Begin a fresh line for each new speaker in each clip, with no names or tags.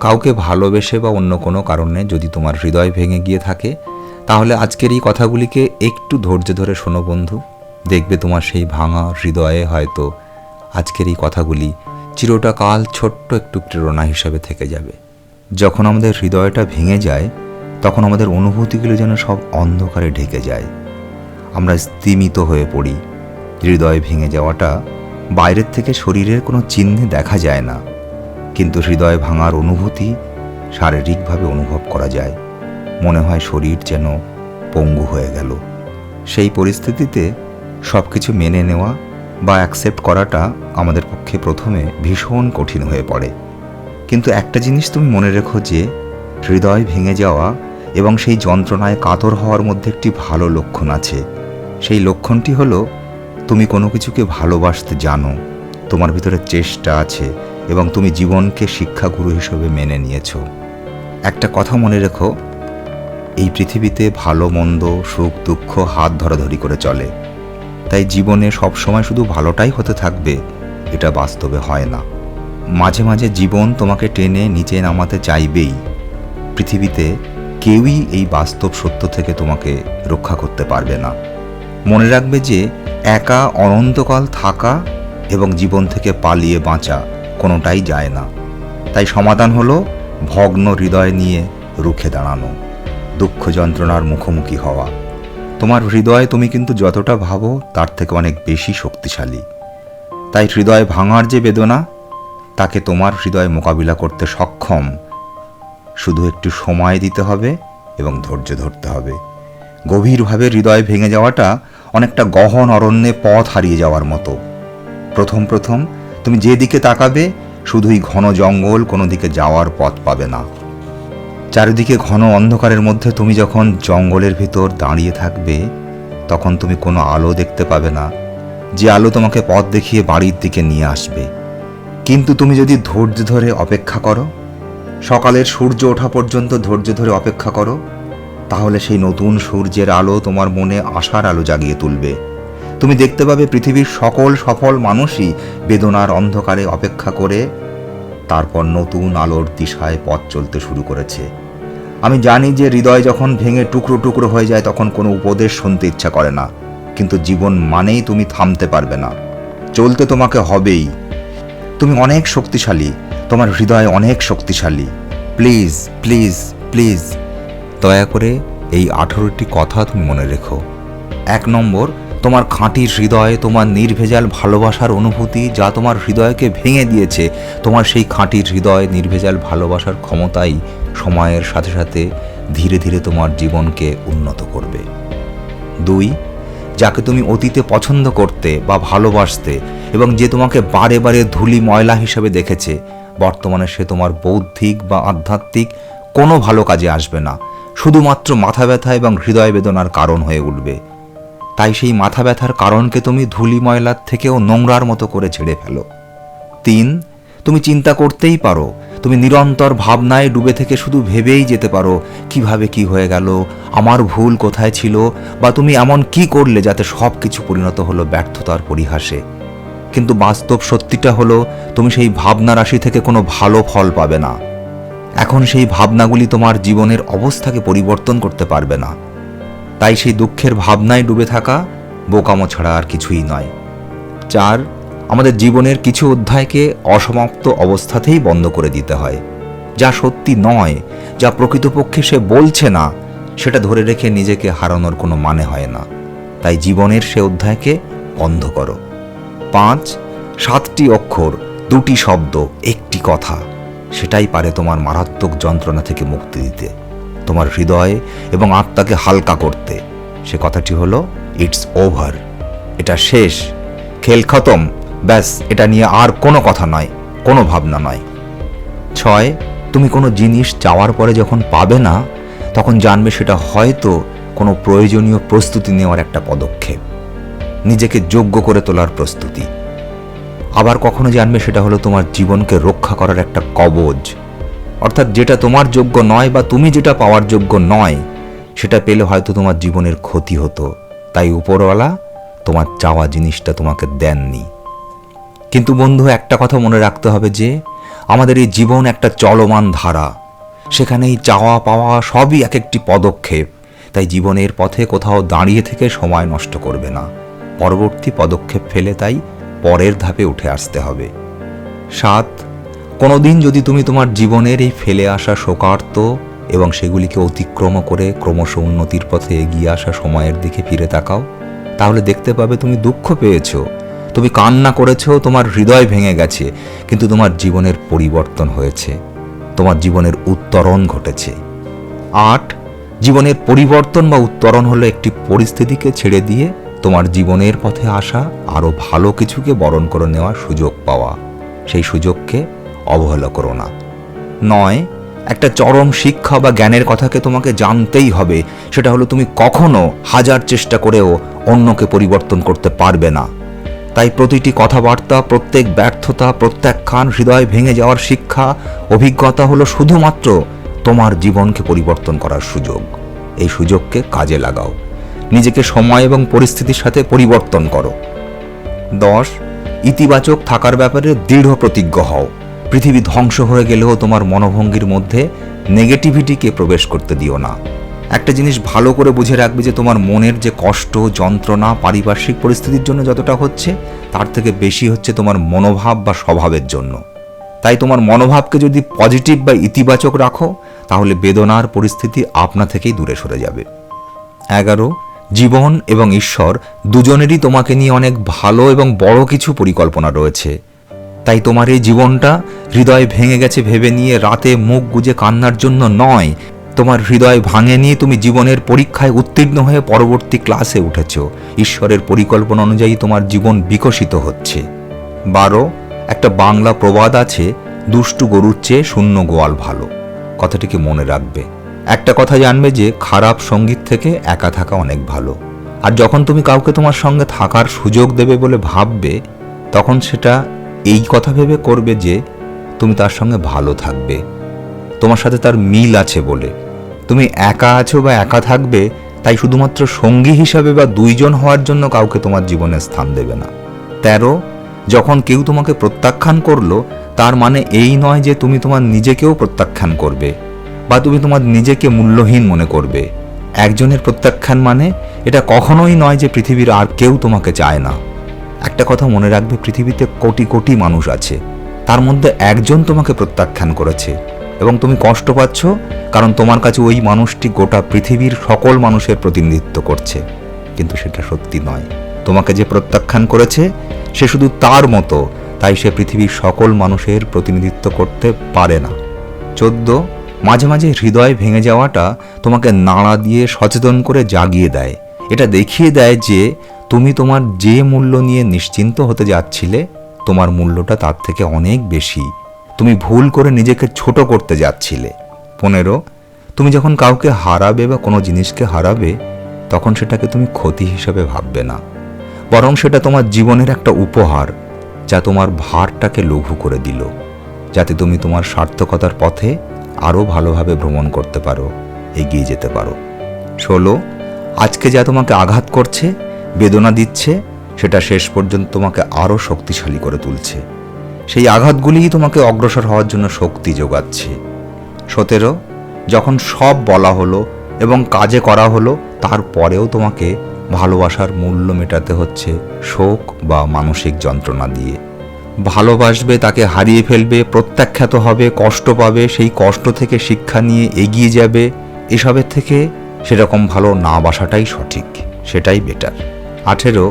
কাউকে ভালোবেসে বা অন্য কোনো কারণে যদি তোমার হৃদয় ভেঙে গিয়ে থাকে, তাহলে আজকের এই কথাগুলিকে একটু ধৈর্য ধরে শোনো বন্ধু। দেখবে তোমার সেই ভাঙা হৃদয়ে হয়তো আজকের এই কথাগুলি চিরটা কাল ছোট্ট একটু প্রেরণা হিসাবে থেকে যাবে। যখন আমাদের হৃদয়টা ভেঙে যায়, তখন আমাদের অনুভূতিগুলো যেন সব অন্ধকারে ঢেকে যায়। আমরা স্তিমিত হয়ে পড়ি। হৃদয় ভেঙে যাওয়াটা বাইরের থেকে শরীরের কোনো চিহ্নে দেখা যায় না, কিন্তু হৃদয় ভাঙার অনুভূতি শারীরিকভাবে অনুভব করা যায়। মনে হয় শরীর যেন পঙ্গু হয়ে গেল। সেই পরিস্থিতিতে সব কিছু মেনে নেওয়া বা অ্যাকসেপ্ট করাটা আমাদের পক্ষে প্রথমে ভীষণ কঠিন হয়ে পড়ে। কিন্তু একটা জিনিস তুমি মনে রেখো যে হৃদয় ভেঙে যাওয়া এবং সেই যন্ত্রণায় কাতর হওয়ার মধ্যে একটি ভালো লক্ষণ আছে। সেই লক্ষণটি হলো তুমি কোনো কিছুকে ভালোবাসতে জানো, তোমার ভিতরে চেষ্টা আছে এবং তুমি জীবনকে শিক্ষাগুরু হিসেবে মেনে নিয়েছো। একটা কথা মনে রেখো, এই পৃথিবীতে ভালো মন্দ, সুখ দুঃখ হাত ধরাধরি করে চলে। তাই জীবনে সবসময় শুধু ভালোটাই হতে থাকবে এটা বাস্তবে হয় না। মাঝে মাঝে জীবন তোমাকে টেনে নিচে নামাতে চাইবেই। পৃথিবীতে কেউই এই বাস্তব সত্য থেকে তোমাকে রক্ষা করতে পারবে না। মনে রাখবে যে একা অনন্তকাল থাকা এবং জীবন থেকে পালিয়ে বাঁচা কোনোটাই যায় না। তাই সমাধান হলো ভগ্ন হৃদয় নিয়ে রুখে দাঁড়ানো, দুঃখ যন্ত্রণার মুখোমুখি হওয়া। তোমার হৃদয় তুমি কিন্তু যতটা ভাবো তার থেকে অনেক বেশি শক্তিশালী। তাই হৃদয় ভাঙার যে বেদনা, তাকে তোমার হৃদয় মোকাবিলা করতে সক্ষম। শুধু একটু সময় দিতে হবে এবং ধৈর্য ধরতে হবে। গভীরভাবে হৃদয় ভেঙে যাওয়াটা অনেকটা গহন অরণ্যে পথ হারিয়ে যাওয়ার মতো। প্রথম প্রথম তুমি যেদিকে তাকাবে শুধুই ঘন জঙ্গল, কোনো দিকে যাওয়ার পথ পাবে না। চারিদিকে ঘন অন্ধকারের মধ্যে তুমি যখন জঙ্গলের ভিতর দাঁড়িয়ে থাকবে, তখন তুমি কোনো আলো দেখতে পাবে না, যে আলো তোমাকে পথ দেখিয়ে বাড়ির দিকে নিয়ে আসবে। কিন্তু তুমি যদি ধৈর্য ধরে অপেক্ষা করো, সকালের সূর্য ওঠা পর্যন্ত ধৈর্য ধরে অপেক্ষা করো, তাহলে সেই নতুন সূর্যের আলো তোমার মনে আশার আলো জাগিয়ে তুলবে। তুমি দেখতে পাবে পৃথিবীর সকল সফল মানুষই বেদনার অন্ধকারে অপেক্ষা করে তারপর নতুন আলোর দিশায় পথ চলতে শুরু করেছে। আমি জানি যে হৃদয় যখন ভেঙে টুকরো টুকরো হয়ে যায় তখন কোনো উপদেশ শুনতে ইচ্ছা করে না, কিন্তু জীবন মানেই তুমি থামতে পারবে না, চলতে তোমাকে হবেই। তুমি অনেক শক্তিশালী, তোমার হৃদয় অনেক শক্তিশালী। প্লিজ প্লিজ প্লিজ দয়া করে এই 18টি কথা তুমি মনে রেখো। 1 নম্বর, তোমার খাঁটি হৃদয়, তোমার নির্ভেজাল ভালোবাসার অনুভূতি যা তোমার হৃদয়কে ভেঙে দিয়েছে, তোমার সেই খাঁটি হৃদয়, নির্ভেজাল ভালোবাসার ক্ষমতাই সময়ের সাথে সাথে ধীরে ধীরে তোমার জীবনকে উন্নত করবে। 2, যাকে তুমি অতীতে পছন্দ করতে বা ভালোবাসতে এবং যে তোমাকে বারে বারে ধুলি ময়লা হিসেবে দেখেছে, বর্তমানে সে তোমার বৌদ্ধিক বা আধ্যাত্মিক কোনো ভালো কাজে আসবে না, শুধুমাত্র মাথা ব্যথা এবং হৃদয় বেদনার কারণ হয়ে উঠবে। তাই সেই মাথা ব্যথার কারণকে তুমি ধুলি ময়লার থেকেও নোংরার মতো করে ছেড়ে ফেলো। 3, তুমি চিন্তা করতেই পারো, তুমি নিরন্তর ভাবনায় ডুবে থেকে শুধু ভেবেই যেতে পারো কিভাবে কি হয়ে গেল, আমার ভুল কোথায় ছিল, বা তুমি এমন কি করলে যাতে সব কিছু পরিণত হলো ব্যর্থতার পরিহাসে। কিন্তু বাস্তব সত্যিটা হলো তুমি সেই ভাবনা রাশি থেকে কোনো ভালো ফল পাবে না। এখন সেই ভাবনাগুলি তোমার জীবনের অবস্থাকে পরিবর্তন করতে পারবে না। তাই সেই দুঃখের ভাবনায় ডুবে থাকা বোকামো ছাড়া আর কিছুই নয়। 4, আমাদের জীবনের কিছু অধ্যায়কে অসমাপ্ত অবস্থাতেই বন্ধ করে দিতে হয়। যা সত্যি নয়, যা প্রকৃতপক্ষে সে বলছে না, সেটা ধরে রেখে নিজেকে হারানোর কোনো মানে হয় না। তাই জীবনের সে অধ্যায়কে বন্ধ করো। 5, 7টি অক্ষর, 2টি শব্দ, 1টি কথা, সেটাই পারে তোমার মারাত্মক যন্ত্রণা থেকে মুক্তি দিতে, তোমার হৃদয় এবং আত্মাকে হালকা করতে। সে কথাটি হলো ইটস ওভার, এটা শেষ, খেল খতম, ব্যাস, এটা নিয়ে আর কোনো কথা নয়, কোনো ভাবনা নয়। 6, তুমি কোনো জিনিস চাওয়ার পরে যখন পাবে না, তখন জানবে সেটা হয়তো কোনো প্রয়োজনীয় প্রস্তুতি নেওয়ার একটা পদক্ষেপ, নিজেকে যোগ্য করে তোলার প্রস্তুতি। আবার কখনো জানবে সেটা হলো তোমার জীবনকে রক্ষা করার একটা কবচ। অর্থাৎ যেটা তোমার যোগ্য নয় বা তুমি যেটা পাওয়ার যোগ্য নয়, সেটা পেলে হয়তো তোমার জীবনের ক্ষতি হতো। তাই উপরওয়ালা তোমার চাওয়া জিনিসটা তোমাকে দেননি। কিন্তু বন্ধু, একটা কথা মনে রাখতে হবে যে আমাদের এই জীবন একটা চলমান ধারা, সেখানেই চাওয়া পাওয়া সবই এক একটি পদক্ষেপ। তাই জীবনের পথে কোথাও দাঁড়িয়ে থেকে সময় নষ্ট করবে না, পরবর্তী পদক্ষেপ ফেলে তাই পরের ধাপে উঠে আসতে হবে। 7, কোনোদিন যদি তুমি তোমার জীবনের এই ফেলে আসা শোকার্ত এবং সেগুলিকে অতিক্রম করে ক্রমশ উন্নতির পথে এগিয়ে আসা সময়ের দিকে ফিরে তাকাও, তাহলে দেখতে পাবে তুমি দুঃখ পেয়েছ, তুমি কান্না করেছ, তোমার হৃদয় ভেঙে গেছে, কিন্তু তোমার জীবনের পরিবর্তন হয়েছে, তোমার জীবনের উত্তরণ ঘটেছে। 8, জীবনের পরিবর্তন বা উত্তরণ হলো একটি পরিস্থিতিকে ছেড়ে দিয়ে তোমার জীবনের পথে আসা আরও ভালো কিছুকে বরণ করে নেওয়ার সুযোগ পাওয়া। সেই সুযোগকে অবহেলা করো না। 9, একটা চরম শিক্ষা বা জ্ঞানের কথাকে তোমাকে জানতেই হবে, সেটা হলো তুমি কখনো হাজার চেষ্টা করেও অন্যকে পরিবর্তন করতে পারবে না। তাই প্রতিটি কথাবার্তা, প্রত্যেক ব্যর্থতা, প্রত্যাখ্যান, হৃদয় ভেঙে যাওয়ার শিক্ষা, অভিজ্ঞতা হলো শুধুমাত্র তোমার জীবনকে পরিবর্তন করার সুযোগ। এই সুযোগকে কাজে লাগাও, নিজেকে সময় এবং পরিস্থিতির সাথে পরিবর্তন করো। 10, ইতিবাচক থাকার ব্যাপারে দৃঢ় প্রতিজ্ঞ হও। পৃথিবী ধ্বংস হয়ে গেলেও তোমার মনোভঙ্গির মধ্যে নেগেটিভিটিকে প্রবেশ করতে দিও না। একটা জিনিস ভালো করে বুঝে রাখবে যে তোমার মনের যে কষ্ট, যন্ত্রণা পারিপার্শ্বিক পরিস্থিতির জন্য যতটা হচ্ছে, তার থেকে বেশি হচ্ছে তোমার মনোভাব বা স্বভাবের জন্য। তাই তোমার মনোভাবকে যদি পজিটিভ বা ইতিবাচক রাখো, তাহলে বেদনার পরিস্থিতি আপনা থেকেই দূরে সরে যাবে। 11, জীবন এবং ঈশ্বর দুজনেরই তোমাকে নিয়ে অনেক ভালো এবং বড় কিছু পরিকল্পনা রয়েছে। তাই তোমার এই জীবনটা হৃদয় ভেঙে গেছে ভেবে নিয়ে রাতে মুখ গুজে কান্নার জন্য নয়, তোমার হৃদয় ভাঙে নিয়ে তুমি জীবনের পরীক্ষায় উত্তীর্ণ হয়ে পরবর্তী ক্লাসে উঠেছ। ঈশ্বরের পরিকল্পনা অনুযায়ী তোমার জীবন বিকশিত হচ্ছে। 12, একটা বাংলা প্রবাদ আছে, দুষ্টু গরুর চেয়ে শূন্য গোয়াল ভালো। কথাটিকে মনে রাখবে। একটা কথা জানবে যে খারাপ সঙ্গীত থেকে একা থাকা অনেক ভালো। আর যখন তুমি কাউকে তোমার সঙ্গে থাকার সুযোগ দেবে বলে ভাববে, তখন সেটা এই কথা ভেবে করবে যে তুমি তার সঙ্গে ভালো থাকবে, তোমার সাথে তার মিল আছে বলে। তুমি একা আছো বা একা থাকবে, তাই শুধুমাত্র সঙ্গী হিসাবে বা দুইজন হওয়ার জন্য কাউকে তোমার জীবনে স্থান দেবে না। 13, যখন কেউ তোমাকে প্রত্যাখ্যান করলো, তার মানে এই নয় যে তুমি তোমার নিজেকেও প্রত্যাখ্যান করবে বা তুমি তোমার নিজেকে মূল্যহীন মনে করবে। একজনের প্রত্যাখ্যান মানে এটা কখনোই নয় যে পৃথিবীর আর কেউ তোমাকে চায় না। একটা কথা মনে রাখবে, পৃথিবীতে কোটি কোটি মানুষ আছে, তার মধ্যে একজন তোমাকে প্রত্যাখ্যান করেছে এবং তুমি কষ্ট পাচ্ছ, কারণ তোমার কাছে ওই মানুষটি গোটা পৃথিবীর সকল মানুষের প্রতিনিধিত্ব করছে। কিন্তু সেটা সত্যি নয়। তোমাকে যে প্রত্যাখ্যান করেছে সে শুধু তার মতো, তাই সে পৃথিবীর সকল মানুষের প্রতিনিধিত্ব করতে পারে না। 14, মাঝে মাঝে হৃদয় ভেঙে যাওয়াটা তোমাকে নাড়া দিয়ে সচেতন করে জাগিয়ে দেয়। এটা দেখিয়ে দেয় যে তুমি তোমার যে মূল্য নিয়ে নিশ্চিন্ত হতে যাচ্ছিলে, তোমার মূল্যটা তার থেকে অনেক বেশি। তুমি ভুল করে নিজেকে ছোট করতে যাচ্ছিলে। 15, তুমি যখন কাউকে হারাবে বা কোনো জিনিসকে হারাবে, তখন সেটাকে তুমি ক্ষতি হিসাবে ভাববে না, বরং সেটা তোমার জীবনের একটা উপহার, যা তোমার ভারটাকে লঘু করে দিল, যাতে তুমি তোমার সার্থকতার পথে আরও ভালোভাবে ভ্রমণ করতে পারো, এগিয়ে যেতে পারো। 16, আজকে যা তোমাকে আঘাত করছে, বেদনা দিচ্ছে, সেটা শেষ পর্যন্ত তোমাকে আরও শক্তিশালী করে তুলছে। সেই আঘাতগুলিই তোমাকে অগ্রসর হওয়ার জন্য শক্তি যোগাচ্ছে। 17, যখন সব বলা হলো এবং কাজে করা হলো, তারপরেও তোমাকে ভালোবাসার মূল্য মেটাতে হচ্ছে শোক বা মানসিক যন্ত্রণা দিয়ে। ভালোবাসবে, তাকে হারিয়ে ফেলবে, প্রত্যাখ্যাত হবে, কষ্ট পাবে, সেই কষ্ট থেকে শিক্ষা নিয়ে এগিয়ে যাবে। এসবের থেকে সেরকম ভালো না বাসাটাই সঠিক, সেটাই বেটার। 18,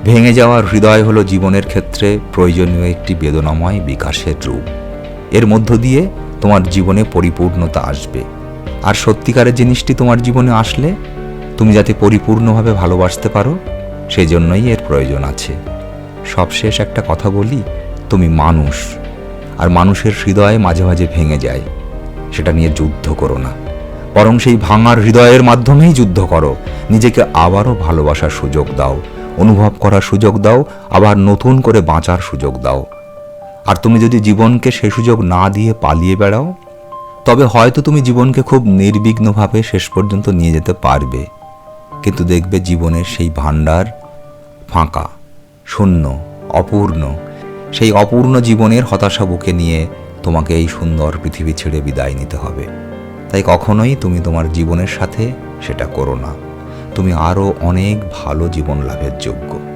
ভেঙে যাওয়ার হৃদয় হলো জীবনের ক্ষেত্রে প্রয়োজনীয় একটি বেদনাময় বিকাশের রূপ। এর মধ্য দিয়ে তোমার জীবনে পরিপূর্ণতা আসবে। আর সত্যিকারের জিনিসটি তোমার জীবনে আসলে তুমি যাতে পরিপূর্ণভাবে ভালোবাসতে পারো, সেজন্যই এর প্রয়োজন আছে। সবশেষ একটা কথা বলি, তুমি মানুষ, আর মানুষের হৃদয় মাঝে মাঝে ভেঙে যায়। সেটা নিয়ে যুদ্ধ করো না, বরং সেই ভাঙার হৃদয়ের মাধ্যমেই যুদ্ধ করো। নিজেকে আবারও ভালোবাসার সুযোগ দাও, অনুভব করার সুযোগ দাও, আবার নতুন করে বাঁচার সুযোগ দাও। আর তুমি যদি জীবনকে সে সুযোগ না দিয়ে পালিয়ে বেড়াও, তবে হয়তো তুমি জীবনকে খুব নির্বিঘ্নভাবে শেষ পর্যন্ত নিয়ে যেতে পারবে, কিন্তু দেখবে জীবনের সেই ভাণ্ডার ফাঁকা, শূন্য, অপূর্ণ। সেই অপূর্ণ জীবনের হতাশা বুকে নিয়ে তোমাকে এই সুন্দর পৃথিবী ছেড়ে বিদায় নিতে হবে। তাই কখনোই তুমি তোমার জীবনের সাথে সেটা করো না। তুমি আরও অনেক ভালো জীবন লাভের যোগ্য।